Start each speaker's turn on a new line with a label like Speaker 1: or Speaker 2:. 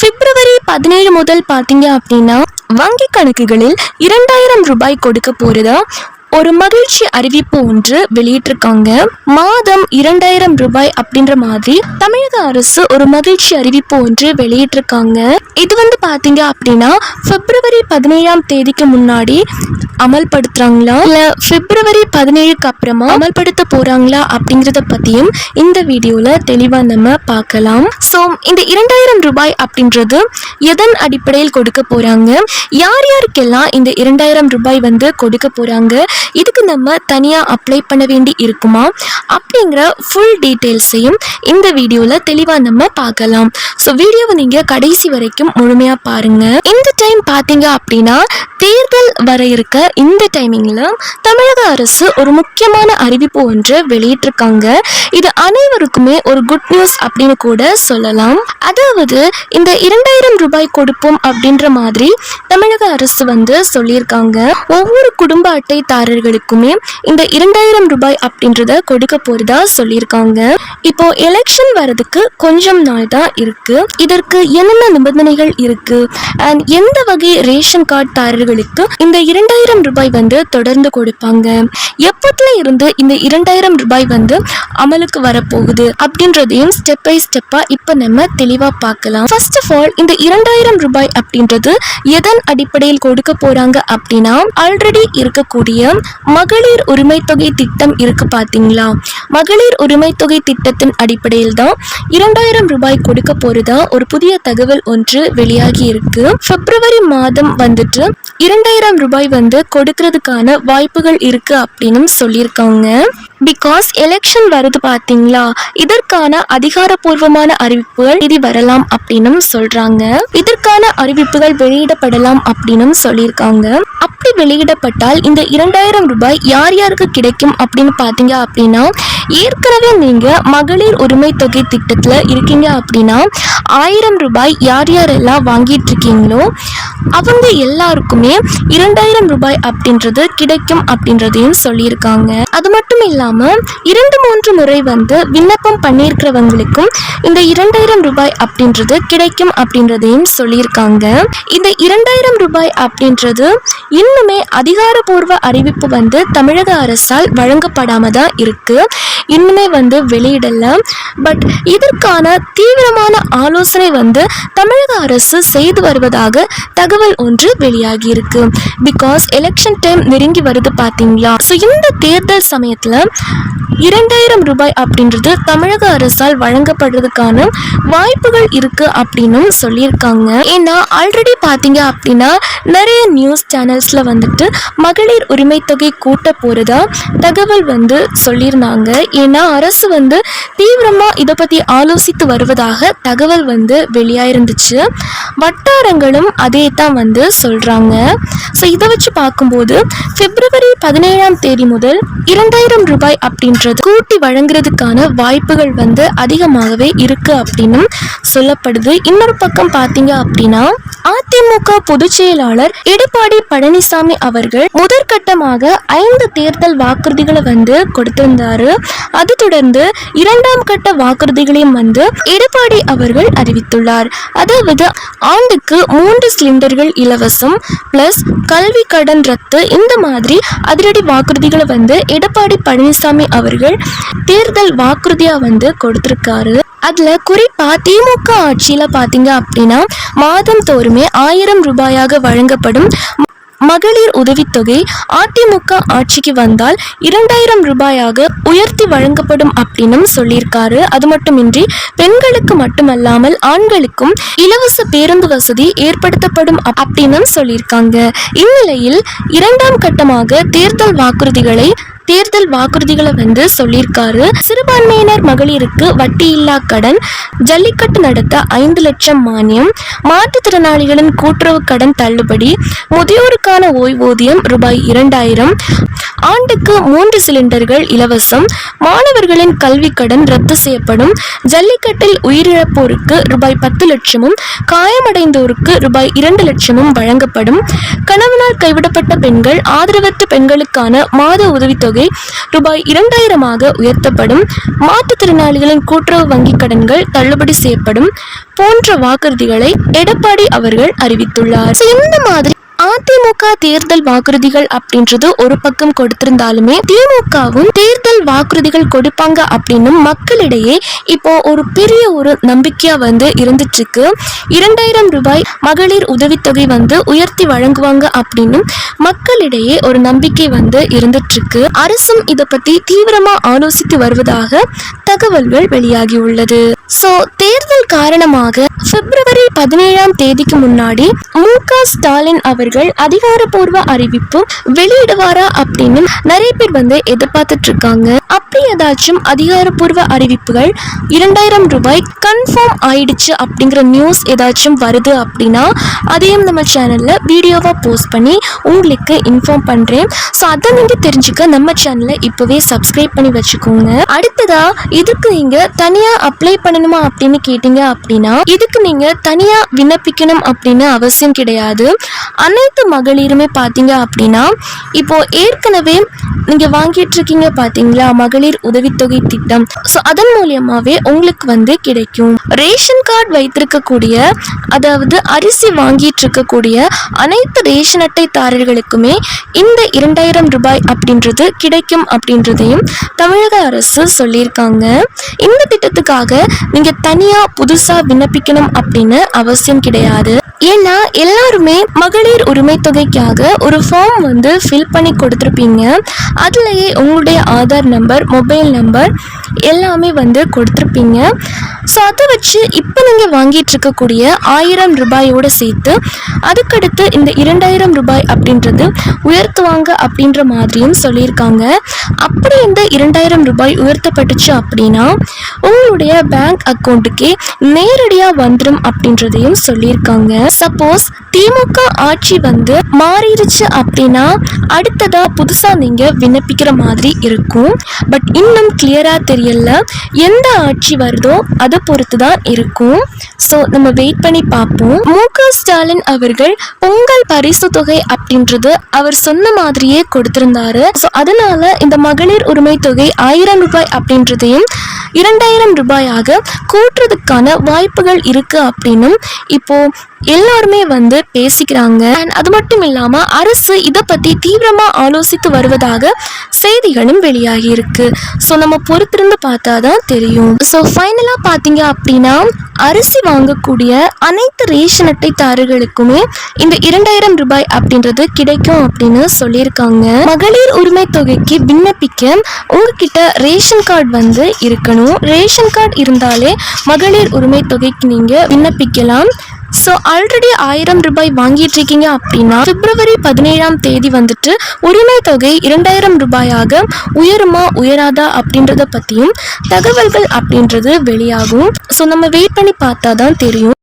Speaker 1: பிப்ரவரி 17 முதல் பார்த்தீங்க அப்படின்னா வங்கி கணக்குகளில் 2000 ரூபாய் கொடுக்க போறதா ஒரு மகிழ்ச்சி அறிவிப்பு ஒன்று வெளியிட்டிருக்காங்க. மாதம் 2000 ரூபாய் அப்படின்ற மாதிரி தமிழக அரசு ஒரு மகிழ்ச்சி அறிவிப்பு ஒன்று வெளியிட்டிருக்காங்க. இது பாத்தீங்க அப்படின்னா பிப்ரவரி 17ஆம் தேதிக்கு முன்னாடி அமல்படுத்துறாங்களா இல்ல பிப்ரவரி 17க்கு அப்புறமா அமல்படுத்த போறாங்களா அப்படிங்கறத பத்தியும் இந்த வீடியோல தெளிவா நம்ம பார்க்கலாம். சோ இந்த 2000 ரூபாய் அப்படின்றது எதன் அடிப்படையில் கொடுக்க போறாங்க, யார் யாருக்கெல்லாம் இந்த 2000 ரூபாய் கொடுக்க போறாங்க, இதுக்கு நம்ம தனியா அப்ளை பண்ண வேண்டி இருக்குமா அப்படிங்கிற ஃபுல் டீடைல்ஸையும் இந்த வீடியோல தெளிவா நம்ம பார்க்கலாம். ஸோ வீடியோவை நீங்க கடைசி வரைக்கும் முழுமையா பாருங்க. இந்த டைம் பாத்தீங்க அப்படின்னா தேர்தல் வர இருக்க இந்த டைமிங்ல தமிழக அரசு ஒரு முக்கியமான அறிவிப்பு ஒன்று வெளியிட்டிருக்காங்க. இது அனைவருக்குமே ஒரு குட் நியூஸ் அப்படின்னு கூட சொல்லலாம். அதாவது இந்த 2000 ரூபாய் கொடுப்போம் அப்படின்ற மாதிரி தமிழக அரசு சொல்லியிருக்காங்க. ஒவ்வொரு குடும்ப அட்டைதாரர்களுக்குமே இந்த 2000 ரூபாய் அப்படின்றத கொடுக்க போறதா சொல்லியிருக்காங்க. இப்போ எலெக்ஷன் வரதுக்கு கொஞ்சம் நாள் தான் இருக்கு. இதற்கு என்னென்ன நிபந்தனைகள் இருக்கு அண்ட் எந்த வகை ரேஷன் கார்டு தாரர்களுக்கு இந்த 2000 ரூபாய் தொடர்ந்து கொடுப்பாங்க, எப்பத்துல இருந்து இந்த 2000 ரூபாய் அமலுக்கு வரப்போகுது அப்படின்றதையும் ஸ்டெப் பை ஸ்டெப்பா இப்ப நம்ம தெளிவா பார்க்கலாம். ஃபர்ஸ்ட் ஆஃப் ஆல் இந்த 2000 ரூபாய் அப்படின்றது எதன் அடிப்படையில் கொடுக்க போறாங்க அப்படின்னா ஆல்ரெடி இருக்கக்கூடிய மகளிர் உரிமை தொகை திட்டம் இருக்கு பாத்தீங்களா, மகளிர் உரிமை தொகை திட்டத்தின் அடிப்படையில் தான் 2000 ரூபாய் கொடுக்க போறதா ஒரு புதிய தகவல் ஒன்று வெளியாகி இருக்கு. பிப்ரவரி மாதம் 2000 ரூபாய் கொடுக்கறதுக்கான வாய்ப்புகள் இருக்கு அப்படின்னு சொல்லியிருக்காங்க. பிகாஸ் எலெக்ஷன் வருது பாத்தீங்களா, இதற்கான அதிகாரப்பூர்வமான அறிவிப்புகள் இது வரலாம் அப்படின்னு சொல்றாங்க. இதற்கான அறிவிப்புகள் வெளியிடப்படலாம் அப்படின்னு சொல்லியிருக்காங்க. அப்படி வெளியிடப்பட்டால் இந்த 2000 ரூபாய் யார் யாருக்கு கிடைக்கும் அப்படின்னு பாத்தீங்க அப்படின்னா, ஏற்கனவே நீங்க மகளிர் உரிமை தொகை திட்டத்துல இருக்கீங்க அப்படின்னா 1000 ரூபாய் யார் யாரெல்லாம் வாங்கிட்டு இருக்கீங்களோ அவங்க எல்லாருக்குமே 2000 ரூபாய் அப்படின்றது கிடைக்கும் அப்படின்றதையும் சொல்லியிருக்காங்க. அது மட்டும் இல்லாம 2-3 முறை விண்ணப்பம் பண்ணியிருக்கிறவங்களுக்கும் இந்த 2000 ரூபாய் அப்படின்றது கிடைக்கும் அப்படின்றதையும் சொல்லியிருக்காங்க. இந்த 2000 ரூபாய் அப்படின்றது இன்னுமே அதிகாரப்பூர்வ அறிவிப்பு தமிழக அரசால் வழங்கப்படாம தான் இருக்கு. இன்னுமே வெளியிடல. பட் இதற்கான தீவிரமான ஆலோசனை தமிழக அரசு செய்து வருவதாக தகவல் ஒன்று வெளியாகி இருக்கு. பிகாஸ் எலெக்ஷன் டைம் நெருங்கி வருது பாத்தீங்களா. ஸோ இந்த தேர்தல் சமயத்துல 2000 ரூபாய் அப்படின்றது தமிழக அரசால் வழங்கப்படுறதுக்கான வாய்ப்புகள் இருக்கு அப்படின்னு சொல்லியிருக்காங்க. ஏன்னா ஆல்ரெடி பாத்தீங்க அப்படின்னா நிறைய நியூஸ் சேனல்ஸ்ல மகளிர் உரிமை தொகை கூட்ட போறதா தகவல் சொல்லியிருந்தாங்க. ஏன்னா அரசு தீவிரமா இதை பத்தி ஆலோசித்து வருவதாக தகவல் வெளியாயிருந்துச்சு. வட்டாரங்களும் அதே தான் சொல்றாங்க. ஸோ இதை வச்சு பார்க்கும்போது பிப்ரவரி 17ஆம் தேதி முதல் 2000 ரூபாய் அப்படின்றது கூட்டி வழங்குறதுக்கான வாய்ப்புகள் அதிகமாகவே இருக்கு அப்படின்னு சொல்லப்படுது. இன்னொரு பக்கம் பாத்தீங்க அப்படின்னா அதிமுக பொதுச் செயலாளர் எடப்பாடி பழனிசாமி அவர்கள் முதற்கட்டமாக 5 தேர்தல் வாக்குறுதிகளை கொடுத்திருந்தாரு. அது தொடர்ந்து 2ஆம் கட்ட வாக்குறுதிகளையும் எடப்பாடி அவர்கள் அறிவித்துள்ளார். அதாவது ஆண்டுக்கு 3 சிலிண்டர்கள் இலவசம் பிளஸ் கல்வி கடன் ரத்து, இந்த மாதிரி அதிரடி வாக்குறுதிகளை எடப்பாடி பழனிசாமி அவர்கள் தேர்தல் வாக்குறுதியா கொடுத்திருக்காரு. அதுல குறிப்பா திமுக ஆட்சியில பாத்தீங்க அப்படின்னா மாதம் தோறுமே 1000 ரூபாயாக வழங்கப்படும் மகளிர் உதவித்தொகை அதிமுக ஆட்சிக்கு வந்தால் 2000 ரூபாயாக உயர்த்தி வழங்கப்படும் அப்படின்னு சொல்லியிருக்காரு. அது மட்டுமின்றி பெண்களுக்கு மட்டுமல்லாமல் ஆண்களுக்கும் இலவச பேருந்து வசதி ஏற்படுத்தப்படும் அப்படின்னு சொல்லியிருக்காங்க. இந்நிலையில் 2ஆம் கட்டமாக தேர்தல் வாக்குறுதிகளை சொல்லியிருக்காரு. சிறுபான்மையினர் மகளிருக்கு வட்டி இல்லா கடன், ஜல்லிக்கட்டு நடத்த 5 லட்சம் மானியம், மாற்றுத்திறனாளிகளின் கூட்டுறவு கடன் தள்ளுபடி, முதியோருக்கான ஓய்வூதியம் ரூபாய் 2000, ஆண்டுக்கு 3 சிலிண்டர்கள் இலவசம், மாணவர்களின் கல்வி கடன் ரத்து செய்யப்படும், ஜல்லிக்கட்டில் உயிரிழப்போருக்கு ரூபாய் 10 லட்சமும் காயமடைந்தோருக்கு ரூபாய் 2 லட்சமும் வழங்கப்படும், கணவனால் கைவிடப்பட்ட பெண்கள் ஆதரவற்ற பெண்களுக்கான மாத உதவித்தொகை ரூபாய் 2000 உயர்த்தப்படும், மாற்றுத்திறனாளிகளின் கூட்டுறவு வங்கி கடன்கள் தள்ளுபடி செய்யப்படும் போன்ற வாக்குறுதிகளை எடப்பாடி அவர்கள் அறிவித்துள்ளார். இந்த மாதிரி அதிமுக தேர்தல் வாக்குறுதிகள் அப்படின்றது ஒரு பக்கம் கொடுத்திருந்தாலுமே திமுகவும் தேர்தல் வாக்குறுதிகள் கொடுப்பாங்க அப்படின்னு மக்களிடையே இப்போ ஒரு பெரிய ஒரு நம்பிக்கையா இருந்துட்டு இருக்கு. 2000 ரூபாய் மகளிர் உதவித்தொகை உயர்த்தி வழங்குவாங்க அப்படின்னு மக்களிடையே ஒரு நம்பிக்கை இருந்துட்டு இருக்கு. அரசும் இதை பத்தி தீவிரமா ஆலோசித்து வருவதாக தகவல்கள் வெளியாகி உள்ளது. சோ தேர்தல் காரணமாக பிப்ரவரி 17ஆம் தேதிக்கு முன்னாடி மு.க. ஸ்டாலின் அவர்கள் அதிகாரப்பூர்வ அறிவிப்பு வெளியிடுவாரா அப்படின்னு நிறைய பேர் எதிர்பார்த்துட்டு இருக்காங்க. அப்படி ஏதாச்சும் அதிகாரப்பூர்வ அறிவிப்புகள் 2000 ரூபாய் கன்ஃபார்ம் ஆயிடுச்சு அப்படிங்கிற நியூஸ் ஏதாச்சும் வருது அப்படின்னா அதையும் நம்ம சேனல்ல வீடியோவா போஸ்ட் பண்ணி உங்களுக்கு இன்ஃபார்ம் பண்றேன். ஸோ அதை நீங்க தெரிஞ்சுக்க நம்ம சேனலை இப்பவே சப்ஸ்கிரைப் பண்ணி வச்சுக்கோங்க. அடுத்ததா இதுக்கு நீங்க தனியா அப்ளை பண்ணணுமா அப்படின்னு கேட்டீங்க அப்படின்னா இதுக்கு நீங்க தனியா விண்ணப்பிக்கணும் அப்படின்னு அவசியம் கிடையாது. அனைத்து மகளிருமே பாத்தீங்க அப்படின்னா இப்போ ஏற்கனவே நீங்க வாங்கிட்டு இருக்கீங்க பாத்தீங்களா மகளிர் உதவித்தொகை திட்டம். ஸோ அதன் மூலியமாவே உங்களுக்கு கிடைக்கும். ரேஷன் கார்டு வைத்திருக்கக்கூடிய அதாவது அரிசி வாங்கிட்டு இருக்கக்கூடிய அனைத்து ரேஷன் அட்டைதாரர்களுக்குமே இந்த 2000 ரூபாய் அப்படின்றது கிடைக்கும் அப்படின்றதையும் தமிழக அரசு சொல்லியிருக்காங்க. இந்த திட்டத்துக்காக நீங்க தனியா புதுசா விண்ணப்பிக்கணும் அப்படின்னு அவசியம் கிடையாது. ஏன்னா எல்லாருமே மகளிர் உரிமை தொகைக்காக ஒரு ஃபார்ம் ஃபில் பண்ணி கொடுத்துருப்பீங்க. அதுலயே உங்களுடைய ஆதார் நம்பர், மொபைல் நம்பர் எல்லாமே கொடுத்துருப்பீங்க. ஸோ அதை வச்சு இப்போ நீங்கள் வாங்கிட்டு இருக்கக்கூடிய 1000 ரூபாயோட சேர்த்து அதுக்கடுத்து இந்த 2000 ரூபாய் அப்படின்றது உயர்த்துவாங்க அப்படின்ற மாதிரியும் சொல்லியிருக்காங்க. அப்படி இந்த 2000 ரூபாய் உயர்த்தப்பட்டுச்சு அப்படின்னா உங்களுடைய பேங்க் அக்கௌண்ட்டுக்கே நேரடியாக வந்துடும் அப்படின்றதையும் சொல்லியிருக்காங்க. சப்போஸ் திமுக ஆட்சி மாறிடுச்சு அப்படின்னா அடுத்ததா புதுசா நீங்க விண்ணப்பிக்கிற மாதிரி இருக்கும். பட் இன்னும் கிளியரா தெரியல. எந்த ஆட்சி வருதோ அதை பொறுத்து தான் இருக்கும். ஸோ நம்ம வெயிட் பண்ணி பார்ப்போம். மு.க. ஸ்டாலின் அவர்கள் பொங்கல் பரிசு தொகை அப்படின்றது அவர் சொன்ன மாதிரியே கொடுத்திருந்தாரு. ஸோ அதனால இந்த மகளிர் உரிமை தொகை 1000 ரூபாய் அப்படின்றதையும் 2000 ரூபாயாக கூட்டுறதுக்கான வாய்ப்புகள் இருக்கு அப்படின்னும் இப்போ எல்லாருமே பேசிக்கிறாங்க. அண்ட் அது மட்டும் இல்லாம அரசு இதை பத்தி தீவிரமா ஆலோசித்து வருவதாக செய்திகளும் வெளியாகி இருக்கு. ஸோ நம்ம பொறுத்திருந்து பார்த்தாதான் தெரியும். ஸோ ஃபைனலா பாத்தீங்க அப்படின்னா அரிசி வாங்கக்கூடிய அனைத்து ரேஷன் அட்டைதாரர்களுக்குமே இந்த 2000 ரூபாய் அப்படின்றது கிடைக்கும் அப்படின்னு சொல்லியிருக்காங்க. மகளிர் உரிமை தொகைக்கு விண்ணப்பிக்க உங்ககிட்ட ரேஷன் கார்டு இருக்கணும். ரேஷன் கார்டு இருந்தாலே மகளிர் உரிமை தொகைக்கு நீங்க விண்ணப்பிக்கலாம். ஸோ ஆல்ரெடி 1000 ரூபாய் வாங்கிட்டு இருக்கீங்க அப்படின்னா பிப்ரவரி 17ஆம் தேதி உரிமை தொகை 2000 ரூபாயாக உயருமா உயராதா அப்படின்றத பற்றியும் தகவல்கள் அப்படின்றது வெளியாகும். ஸோ நம்ம வெயிட் பண்ணி பார்த்தா தான் தெரியும்.